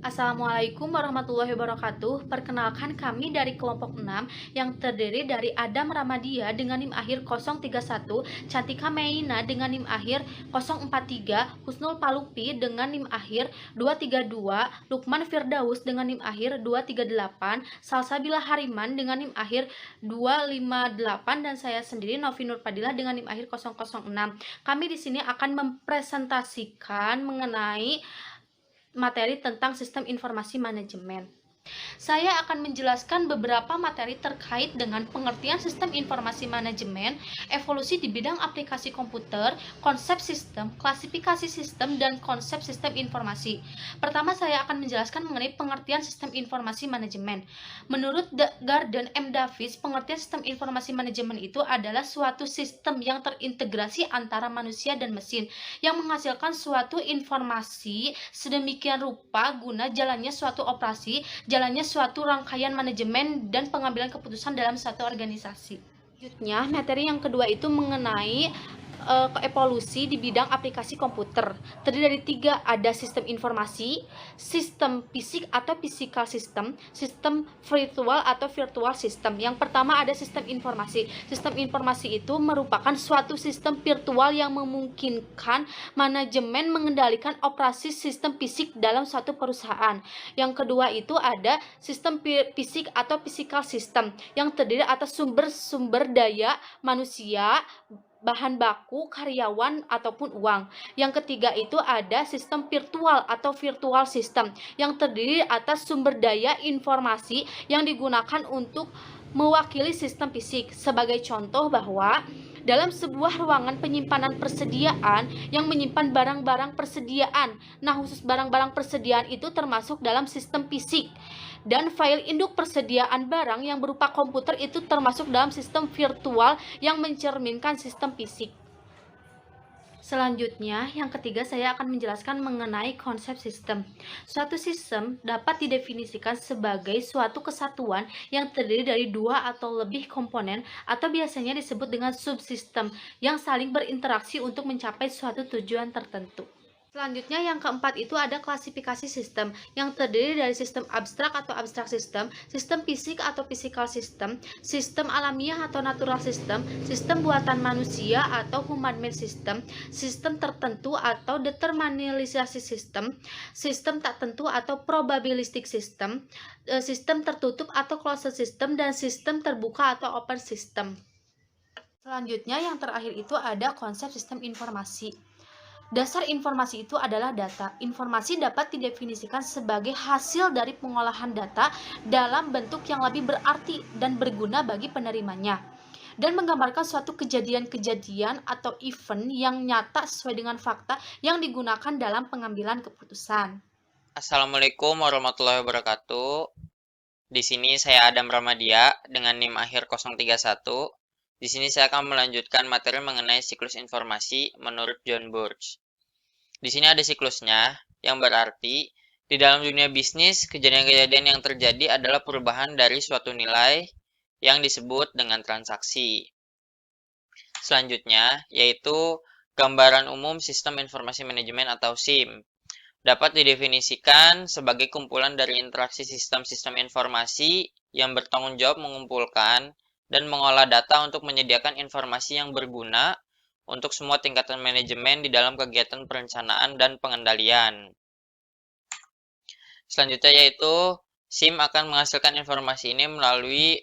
Assalamualaikum warahmatullahi wabarakatuh. Perkenalkan kami dari kelompok 6 yang terdiri dari Adam Ramadia dengan NIM akhir 031, Cantika Meina dengan NIM akhir 043, Husnul Palupi dengan NIM akhir 232, Lukman Firdaus dengan NIM akhir 238, Salsabila Hariman dengan NIM akhir 258, dan saya sendiri Novi Nurpadilah dengan NIM akhir 006. Kami di sini akan mempresentasikan mengenai materi tentang sistem informasi manajemen. Saya akan menjelaskan beberapa materi terkait dengan pengertian sistem informasi manajemen, evolusi di bidang aplikasi komputer, konsep sistem, klasifikasi sistem, dan konsep sistem informasi. Pertama, saya akan menjelaskan mengenai pengertian sistem informasi manajemen. Menurut Garden M. Davis, pengertian sistem informasi manajemen itu adalah suatu sistem yang terintegrasi antara manusia dan mesin, yang menghasilkan suatu informasi sedemikian rupa guna jalannya suatu operasi, jalannya suatu rangkaian manajemen dan pengambilan keputusan dalam suatu organisasi. Selanjutnya, materi yang kedua itu mengenai evolusi di bidang aplikasi komputer. Terdiri dari 3, ada sistem informasi, sistem fisik atau physical system, sistem virtual atau virtual system. Yang pertama ada sistem informasi. Sistem informasi itu merupakan suatu sistem virtual yang memungkinkan manajemen mengendalikan operasi sistem fisik dalam suatu perusahaan. Yang kedua itu ada sistem fisik atau physical system yang terdiri atas sumber daya manusia, bahan baku, karyawan, ataupun uang. Yang ketiga itu ada sistem virtual atau virtual system yang terdiri atas sumber daya informasi yang digunakan untuk mewakili sistem fisik. Sebagai contoh bahwa dalam sebuah ruangan penyimpanan persediaan yang menyimpan barang-barang persediaan. Nah, khusus barang-barang persediaan itu termasuk dalam sistem fisik. Dan file induk persediaan barang yang berupa komputer itu termasuk dalam sistem virtual yang mencerminkan sistem fisik. Selanjutnya, yang ketiga saya akan menjelaskan mengenai konsep sistem. Suatu sistem dapat didefinisikan sebagai suatu kesatuan yang terdiri dari 2 atau lebih komponen atau biasanya disebut dengan subsistem yang saling berinteraksi untuk mencapai suatu tujuan tertentu. Selanjutnya yang keempat itu ada klasifikasi sistem yang terdiri dari sistem abstrak atau abstrak sistem, sistem fisik atau physical system, sistem alamiah atau natural system, sistem buatan manusia atau human-made system, sistem tertentu atau deterministik system, sistem tak tentu atau probabilistic system, sistem tertutup atau closed system, dan sistem terbuka atau open system. Selanjutnya yang terakhir itu ada konsep sistem informasi. Dasar informasi itu adalah data. Informasi dapat didefinisikan sebagai hasil dari pengolahan data dalam bentuk yang lebih berarti dan berguna bagi penerimanya, dan menggambarkan suatu kejadian-kejadian atau event yang nyata sesuai dengan fakta yang digunakan dalam pengambilan keputusan. Assalamualaikum warahmatullahi wabarakatuh. Di sini saya Adam Ramadia dengan NIM akhir 031. Di sini saya akan melanjutkan materi mengenai siklus informasi menurut John Burge. Di sini ada siklusnya, yang berarti di dalam dunia bisnis, kejadian-kejadian yang terjadi adalah perubahan dari suatu nilai yang disebut dengan transaksi. Selanjutnya, yaitu gambaran umum sistem informasi manajemen atau SIM. Dapat didefinisikan sebagai kumpulan dari interaksi sistem-sistem informasi yang bertanggung jawab mengumpulkan dan mengolah data untuk menyediakan informasi yang berguna untuk semua tingkatan manajemen di dalam kegiatan perencanaan dan pengendalian. Selanjutnya yaitu SIM akan menghasilkan informasi ini melalui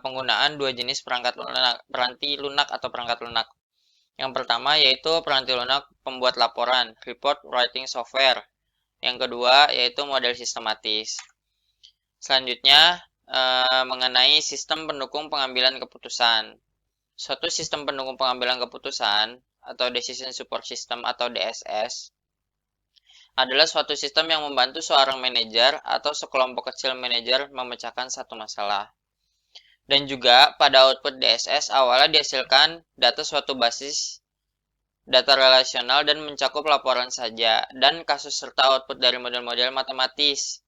penggunaan 2 jenis peranti lunak atau perangkat lunak. Yang pertama yaitu peranti lunak pembuat laporan, report writing software. Yang kedua yaitu model sistematis. Selanjutnya mengenai sistem pendukung pengambilan keputusan. Suatu sistem pendukung pengambilan keputusan atau Decision Support System atau DSS adalah suatu sistem yang membantu seorang manajer atau sekelompok kecil manajer memecahkan satu masalah. Dan juga pada output DSS awalnya dihasilkan data suatu basis data relasional dan mencakup laporan saja dan kasus serta output dari model-model matematis.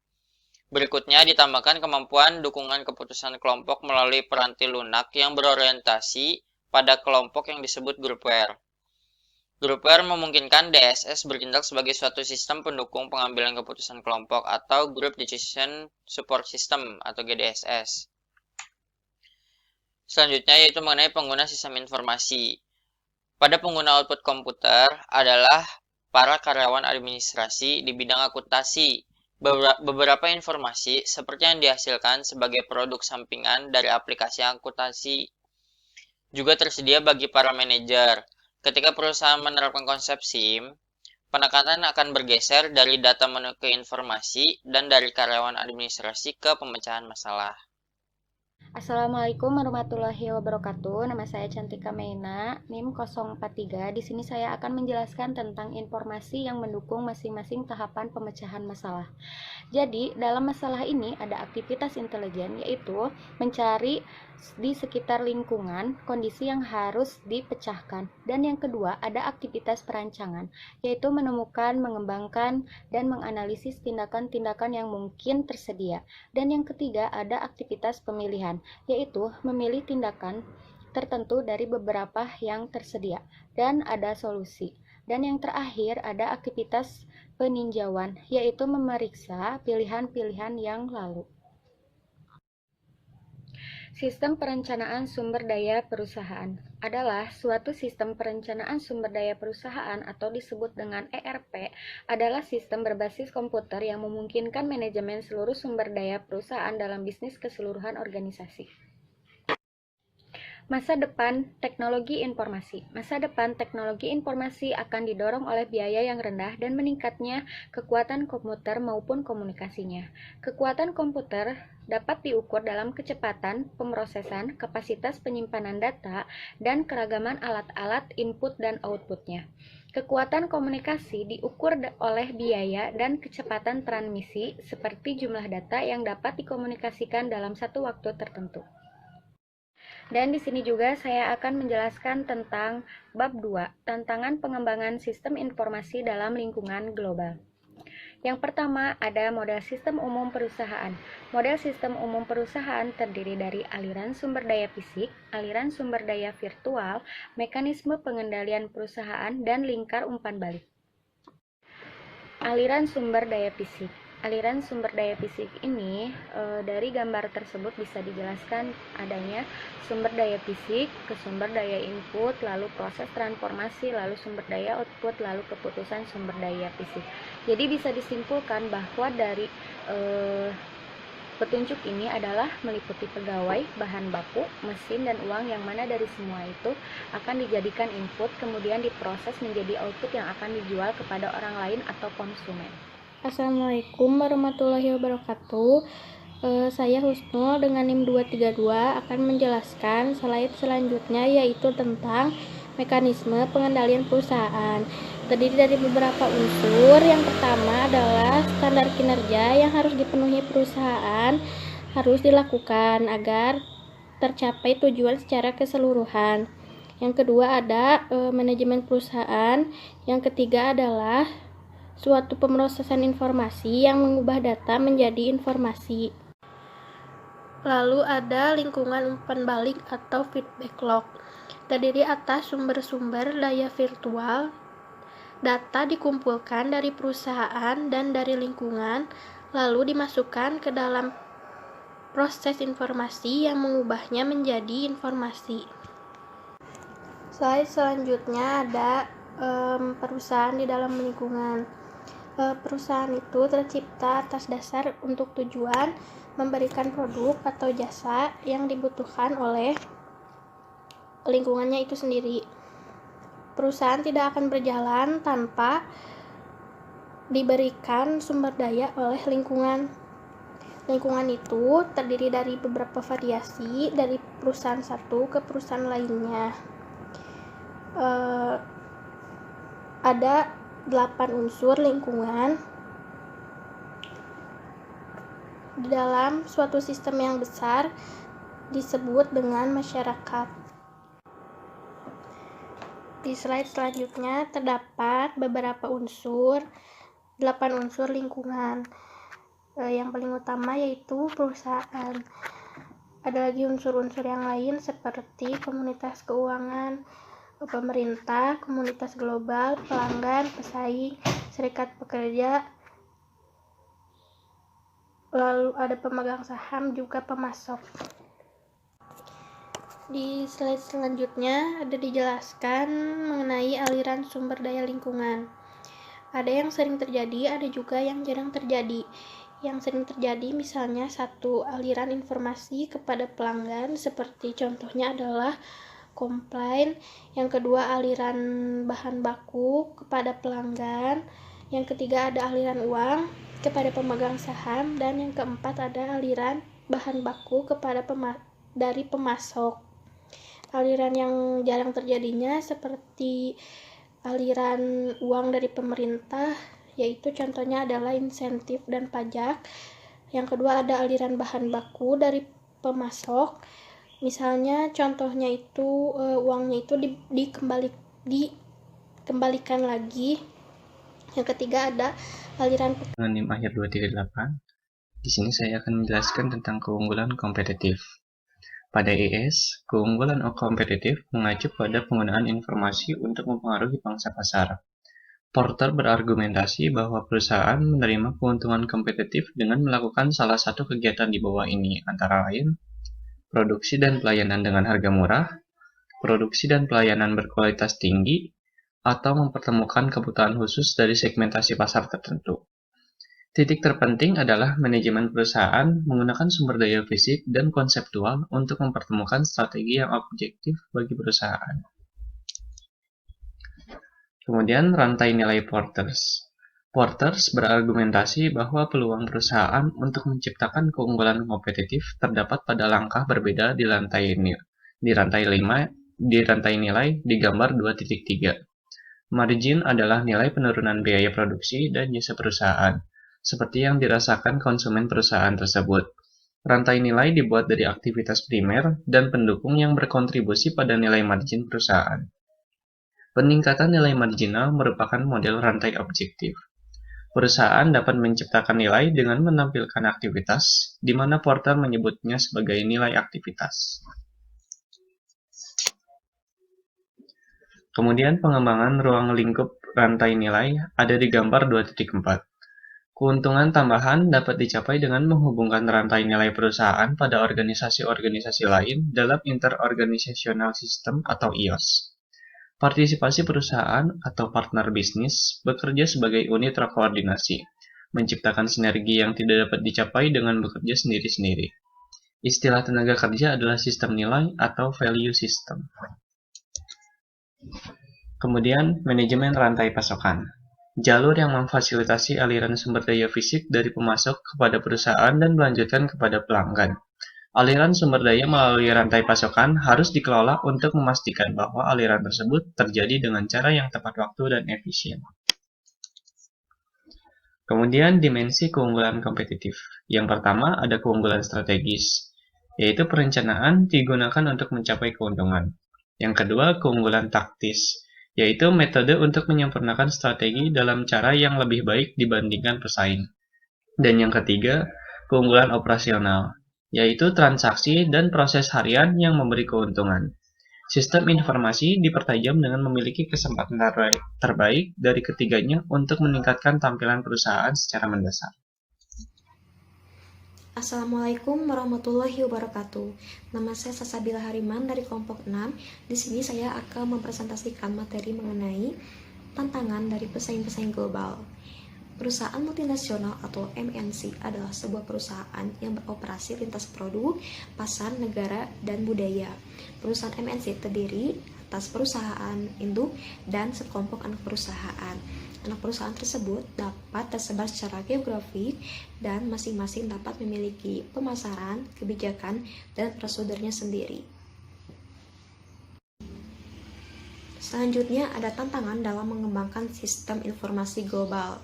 Berikutnya ditambahkan kemampuan dukungan keputusan kelompok melalui peranti lunak yang berorientasi pada kelompok yang disebut groupware. Grouper memungkinkan DSS bertindak sebagai suatu sistem pendukung pengambilan keputusan kelompok atau Group Decision Support System atau GDSS. Selanjutnya yaitu mengenai pengguna sistem informasi. Pada pengguna output komputer adalah para karyawan administrasi di bidang akuntansi. Beberapa informasi seperti yang dihasilkan sebagai produk sampingan dari aplikasi akuntansi juga tersedia bagi para manajer. Ketika perusahaan menerapkan konsep SIM, penekanan akan bergeser dari data ke informasi dan dari karyawan administrasi ke pemecahan masalah. Assalamualaikum warahmatullahi wabarakatuh. Nama saya Cantika Meina, NIM 043. Di sini saya akan menjelaskan tentang informasi yang mendukung masing-masing tahapan pemecahan masalah. Jadi, dalam masalah ini ada aktivitas intelijen, yaitu mencari di sekitar lingkungan kondisi yang harus dipecahkan. Dan yang kedua, ada aktivitas perancangan, yaitu menemukan, mengembangkan, dan menganalisis tindakan-tindakan yang mungkin tersedia. Dan yang ketiga, ada aktivitas pemilihan, yaitu memilih tindakan tertentu dari beberapa yang tersedia. Dan ada solusi. Dan yang terakhir, ada aktivitas peninjauan, yaitu memeriksa pilihan-pilihan yang lalu. Sistem perencanaan sumber daya perusahaan adalah suatu sistem perencanaan sumber daya perusahaan atau disebut dengan ERP, adalah sistem berbasis komputer yang memungkinkan manajemen seluruh sumber daya perusahaan dalam bisnis keseluruhan organisasi. Masa depan teknologi informasi. Masa depan teknologi informasi akan didorong oleh biaya yang rendah dan meningkatnya kekuatan komputer maupun komunikasinya. Kekuatan komputer dapat diukur dalam kecepatan pemrosesan, kapasitas penyimpanan data, dan keragaman alat-alat input dan outputnya. Kekuatan komunikasi diukur oleh biaya dan kecepatan transmisi seperti jumlah data yang dapat dikomunikasikan dalam satu waktu tertentu. Dan di sini juga saya akan menjelaskan tentang bab 2, tantangan pengembangan sistem informasi dalam lingkungan global. Yang pertama ada model sistem umum perusahaan. Model sistem umum perusahaan terdiri dari aliran sumber daya fisik, aliran sumber daya virtual, mekanisme pengendalian perusahaan, dan lingkar umpan balik. Aliran sumber daya fisik. Aliran sumber daya fisik ini dari gambar tersebut bisa dijelaskan adanya sumber daya fisik ke sumber daya input, lalu proses transformasi, lalu sumber daya output, lalu keputusan sumber daya fisik. Jadi bisa disimpulkan bahwa dari petunjuk ini adalah meliputi pegawai, bahan baku, mesin, dan uang yang mana dari semua itu akan dijadikan input, kemudian diproses menjadi output yang akan dijual kepada orang lain atau konsumen. Assalamualaikum warahmatullahi wabarakatuh. Saya Husnul dengan NIM 232 akan menjelaskan slide selanjutnya, yaitu tentang mekanisme pengendalian perusahaan. Terdiri dari beberapa unsur. Yang pertama adalah standar kinerja yang harus dipenuhi perusahaan harus dilakukan agar tercapai tujuan secara keseluruhan. Yang kedua ada manajemen perusahaan. Yang ketiga adalah suatu pemrosesan informasi yang mengubah data menjadi informasi. Lalu ada lingkungan umpan balik atau feedback loop. Terdiri atas sumber-sumber daya virtual. Data dikumpulkan dari perusahaan dan dari lingkungan, lalu dimasukkan ke dalam proses informasi yang mengubahnya menjadi informasi. Slide selanjutnya ada perusahaan di dalam lingkungan. Perusahaan itu tercipta atas dasar untuk tujuan memberikan produk atau jasa yang dibutuhkan oleh lingkungannya itu sendiri. Perusahaan tidak akan berjalan tanpa diberikan sumber daya oleh lingkungan. Lingkungan itu terdiri dari beberapa variasi dari perusahaan satu ke perusahaan lainnya. Ada 8 unsur lingkungan di dalam suatu sistem yang besar disebut dengan masyarakat. Di slide selanjutnya terdapat beberapa unsur, 8 unsur lingkungan. Yang paling utama yaitu perusahaan. Ada lagi unsur-unsur yang lain seperti komunitas keuangan, pemerintah, komunitas global, pelanggan, pesaing, serikat pekerja, lalu ada pemegang saham, juga pemasok. Di slide selanjutnya ada dijelaskan mengenai aliran sumber daya lingkungan. Ada yang sering terjadi, ada juga yang jarang terjadi. Yang sering terjadi misalnya satu, aliran informasi kepada pelanggan, seperti contohnya adalah komplain. Yang kedua, aliran bahan baku kepada pelanggan. Yang ketiga, ada aliran uang kepada pemegang saham. Dan yang keempat, ada aliran bahan baku kepada dari pemasok. Aliran yang jarang terjadinya seperti aliran uang dari pemerintah, yaitu contohnya adalah insentif dan pajak. Yang kedua, ada aliran bahan baku dari pemasok. Misalnya contohnya itu uangnya itu dikembalikan lagi. Yang ketiga, ada aliran dengan NIM akhir 238. Di sini saya akan menjelaskan tentang keunggulan kompetitif. Pada ES, keunggulan kompetitif mengacu pada penggunaan informasi untuk mempengaruhi pangsa pasar. Porter berargumentasi bahwa perusahaan menerima keuntungan kompetitif dengan melakukan salah satu kegiatan di bawah ini, antara lain produksi dan pelayanan dengan harga murah, produksi dan pelayanan berkualitas tinggi, atau mempertemukan kebutuhan khusus dari segmentasi pasar tertentu. Titik terpenting adalah manajemen perusahaan menggunakan sumber daya fisik dan konseptual untuk mempertemukan strategi yang objektif bagi perusahaan. Kemudian rantai nilai Porters. Porters berargumentasi bahwa peluang perusahaan untuk menciptakan keunggulan kompetitif terdapat pada langkah berbeda di rantai nilai di gambar 2.3. Margin adalah nilai penurunan biaya produksi dan jasa perusahaan, seperti yang dirasakan konsumen perusahaan tersebut. Rantai nilai dibuat dari aktivitas primer dan pendukung yang berkontribusi pada nilai margin perusahaan. Peningkatan nilai marginal merupakan model rantai objektif. Perusahaan dapat menciptakan nilai dengan menampilkan aktivitas, di mana Porter menyebutnya sebagai nilai aktivitas. Kemudian pengembangan ruang lingkup rantai nilai ada di gambar 2.4. Keuntungan tambahan dapat dicapai dengan menghubungkan rantai nilai perusahaan pada organisasi-organisasi lain dalam Interorganizational System atau IOS. Partisipasi perusahaan atau partner bisnis bekerja sebagai unit terkoordinasi, menciptakan sinergi yang tidak dapat dicapai dengan bekerja sendiri-sendiri. Istilah tenaga kerja adalah sistem nilai atau value system. Kemudian, manajemen rantai pasokan. Jalur yang memfasilitasi aliran sumber daya fisik dari pemasok kepada perusahaan dan melanjutkan kepada pelanggan. Aliran sumber daya melalui rantai pasokan harus dikelola untuk memastikan bahwa aliran tersebut terjadi dengan cara yang tepat waktu dan efisien. Kemudian dimensi keunggulan kompetitif. Yang pertama ada keunggulan strategis, yaitu perencanaan digunakan untuk mencapai keuntungan. Yang kedua keunggulan taktis, yaitu metode untuk menyempurnakan strategi dalam cara yang lebih baik dibandingkan pesaing. Dan yang ketiga, keunggulan operasional, yaitu transaksi dan proses harian yang memberi keuntungan. Sistem informasi dipertajam dengan memiliki kesempatan terbaik dari ketiganya untuk meningkatkan tampilan perusahaan secara mendasar. Assalamualaikum warahmatullahi wabarakatuh. Nama saya Sasabila Hariman dari kelompok 6. Di sini saya akan mempresentasikan materi mengenai tantangan dari pesaing-pesaing global. Perusahaan multinasional atau MNC adalah sebuah perusahaan yang beroperasi lintas produk, pasar, negara, dan budaya. Perusahaan MNC terdiri atas perusahaan induk dan sekelompok anak perusahaan. Anak perusahaan tersebut dapat tersebar secara geografik dan masing-masing dapat memiliki pemasaran, kebijakan, dan prosedurnya sendiri. Selanjutnya ada tantangan dalam mengembangkan sistem informasi global.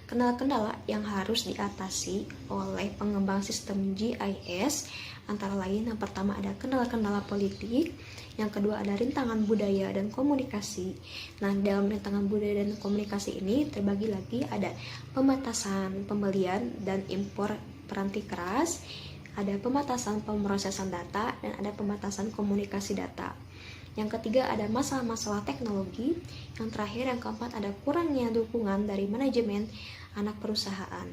Kendala-kendala yang harus diatasi oleh pengembang sistem GIS antara lain yang pertama ada kendala-kendala politik, yang kedua ada rintangan budaya dan komunikasi. Nah, dalam rintangan budaya dan komunikasi ini terbagi lagi ada pembatasan pembelian dan impor peranti keras, ada pembatasan pemrosesan data, dan ada pembatasan komunikasi data. Yang ketiga ada masalah-masalah teknologi. Yang terakhir, yang keempat, ada kurangnya dukungan dari manajemen anak perusahaan.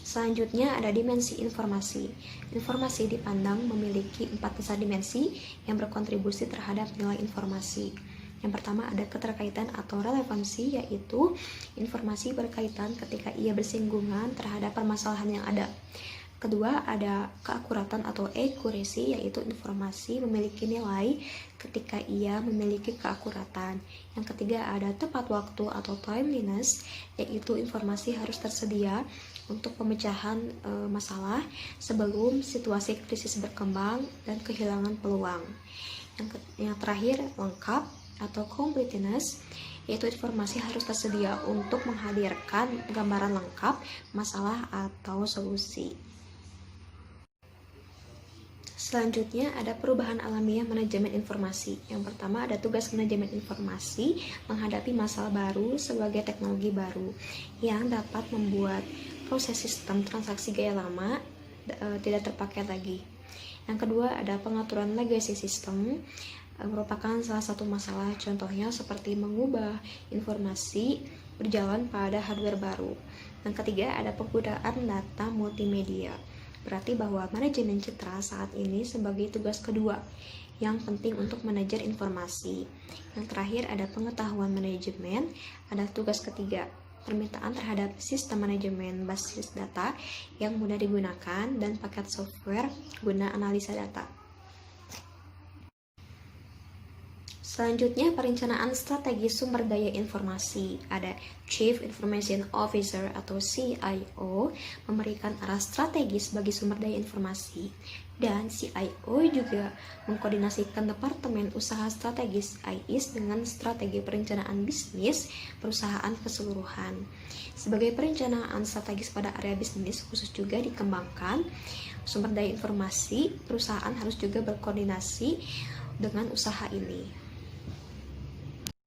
Selanjutnya ada dimensi informasi. Informasi dipandang memiliki 4 besar dimensi yang berkontribusi terhadap nilai informasi. Yang pertama ada keterkaitan atau relevansi, yaitu informasi berkaitan ketika ia bersinggungan terhadap permasalahan yang ada. Kedua ada keakuratan atau accuracy, yaitu informasi memiliki nilai ketika ia memiliki keakuratan. Yang ketiga ada tepat waktu atau timeliness, yaitu informasi harus tersedia untuk pemecahan masalah sebelum situasi krisis berkembang dan kehilangan peluang. Yang terakhir lengkap atau completeness, yaitu informasi harus tersedia untuk menghadirkan gambaran lengkap masalah atau solusi. Selanjutnya ada perubahan alamiah manajemen informasi. Yang pertama ada tugas manajemen informasi menghadapi masalah baru sebagai teknologi baru yang dapat membuat proses sistem transaksi gaya lama tidak terpakai lagi. Yang kedua ada pengaturan legacy system, merupakan salah satu masalah, contohnya seperti mengubah informasi berjalan pada hardware baru. Yang ketiga ada penggunaan data multimedia, berarti bahwa manajemen citra saat ini sebagai tugas kedua yang penting untuk manajer informasi. Yang terakhir ada pengetahuan manajemen, ada tugas ketiga, permintaan terhadap sistem manajemen basis data yang mudah digunakan dan paket software guna analisa data. Selanjutnya perencanaan strategi sumber daya informasi. Ada Chief Information Officer atau CIO memberikan arah strategis bagi sumber daya informasi, dan CIO juga mengkoordinasikan Departemen Usaha Strategis IS dengan strategi perencanaan bisnis perusahaan keseluruhan. Sebagai perencanaan strategis pada area bisnis khusus juga dikembangkan sumber daya informasi, perusahaan harus juga berkoordinasi dengan usaha ini.